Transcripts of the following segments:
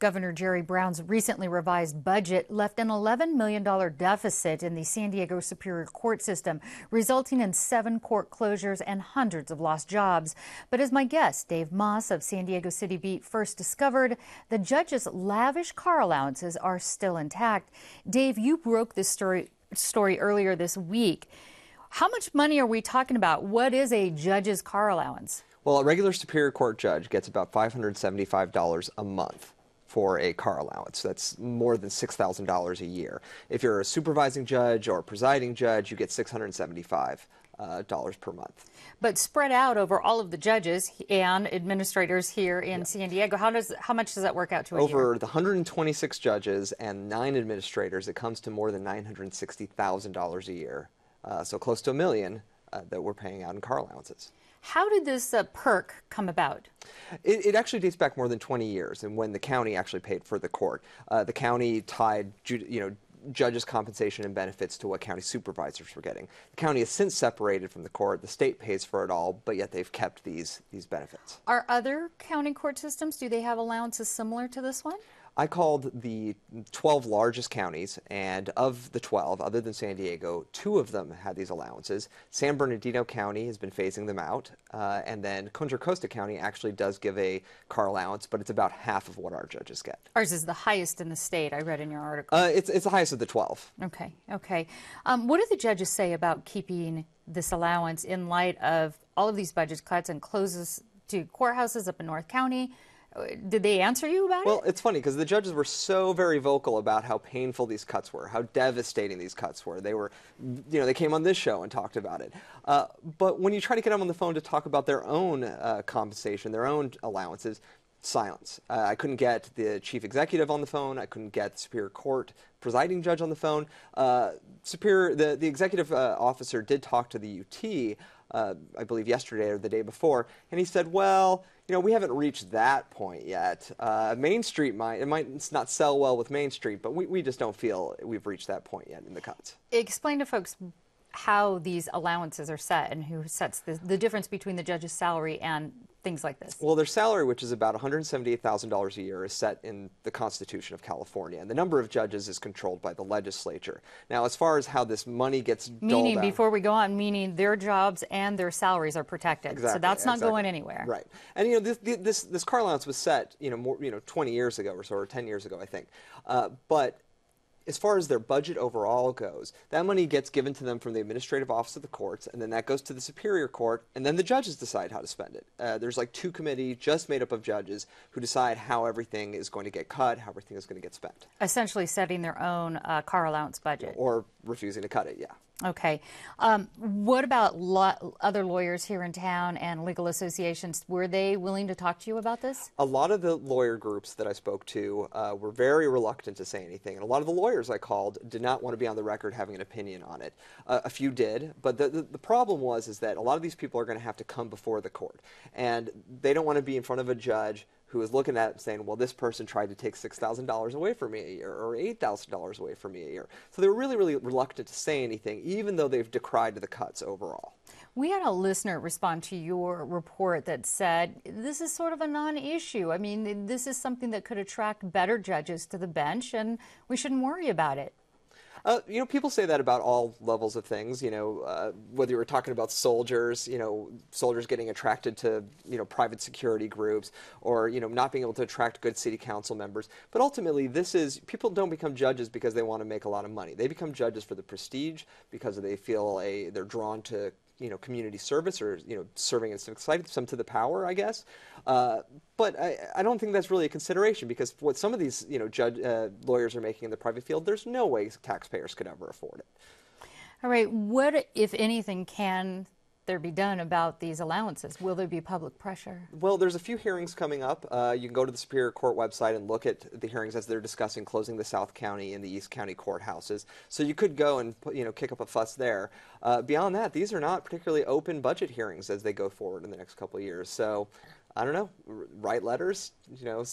Governor Jerry Brown's recently revised budget left an $11 million deficit in the San Diego Superior Court system, resulting in 7 court closures and hundreds of lost jobs. But as my guest, Dave Maass of San Diego CityBeat, first discovered, the judges' lavish car allowances are still intact. Dave, you broke this story earlier this week. How much money are we talking about? What is a judge's car allowance? Well, a regular Superior Court judge gets about $575 a month for a car allowance. That's more than $6,000 a year. If you're a supervising judge or presiding judge, you get $675 per month. But spread out over all of the judges and administrators here in San Diego, how much does that work out to a year? Over the 126 judges and 9 administrators, it comes to more than $960,000 a year. So close to $1 million that we're paying out in car allowances. How did this perk come about? It actually dates back more than 20 years, and when the county actually paid for the court. The county tied, judges' compensation and benefits to what county supervisors were getting. The county has since separated from the court. The state pays for it all, but yet they've kept these benefits. Are other county court systems, do they have allowances similar to this one? I called the 12 largest counties, and of the 12, other than San Diego, 2 of them had these allowances. San Bernardino County has been phasing them out, and then Costa County actually does give a car allowance, but it's about half of what our judges get. Ours is the highest in the state, I read in your article. It's the highest of the 12. Okay. What do the judges say about keeping this allowance in light of all of these budget cuts and closes to courthouses up in North County? Did they answer you about it? Well, it's funny because the judges were so very vocal about how painful these cuts were, how devastating these cuts were. They were, they came on this show and talked about it. But when you try to get them on the phone to talk about their own compensation, their own allowances, silence. I couldn't get the chief executive on the phone. I couldn't get the Superior Court presiding judge on the phone. The executive officer did talk to the UT, I believe yesterday or the day before, and he said, well, we haven't reached that point yet. Main Street might not sell well with Main Street, but we just don't feel we've reached that point yet in the cuts. Explain to folks how these allowances are set and who sets the difference between the judge's salary and things like this. Well, their salary, which is about $178,000 a year, is set in the Constitution of California, and the number of judges is controlled by the legislature. Now, as far as how this money gets doled out, before we go on, meaning their jobs and their salaries are protected. Exactly, so that's not going anywhere. Right. And this car allowance was set 20 years ago or so, or 10 years ago, I think. But as far as their budget overall goes, that money gets given to them from the administrative office of the courts, and then that goes to the Superior Court, and then the judges decide how to spend it. There's like 2 committees just made up of judges who decide how everything is going to get cut, how everything is going to get spent. Essentially setting their own car allowance budget. Or refusing to cut it, yeah. Okay. What about other lawyers here in town and legal associations? Were they willing to talk to you about this? A lot of the lawyer groups that I spoke to were very reluctant to say anything. And a lot of the lawyers I called did not want to be on the record having an opinion on it. A few did, but the problem is that a lot of these people are going to have to come before the court. And they don't want to be in front of a judge who is looking at it and saying, well, this person tried to take $6,000 away from me a year or $8,000 away from me a year. So they were really, really reluctant to say anything, even though they've decried the cuts overall. We had a listener respond to your report that said, this is sort of a non-issue. I mean, this is something that could attract better judges to the bench, and we shouldn't worry about it. People say that about all levels of things, whether you were talking about soldiers, soldiers getting attracted to, private security groups or, not being able to attract good city council members. But ultimately, people don't become judges because they want to make a lot of money. They become judges for the prestige, because they feel they're drawn to community service or, serving in civic society, some to the power, I guess. But I don't think that's really a consideration, because what some of these, lawyers are making in the private field, there's no way taxpayers could ever afford it. All right. What, if anything, can there be done about these allowances? Will there be public pressure? Well, there's a few hearings coming up. You can go to the Superior Court website and look at the hearings as they're discussing closing the South County and the East County courthouses. So you could go and kick up a fuss there. Beyond that, these are not particularly open budget hearings as they go forward in the next couple of years. So I don't know, write letters,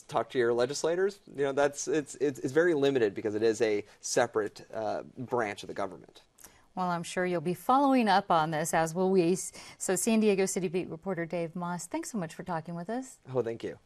talk to your legislators. It's very limited because it is a separate branch of the government. Well, I'm sure you'll be following up on this, as will we. So San Diego CityBeat reporter Dave Maass, thanks so much for talking with us. Oh, thank you.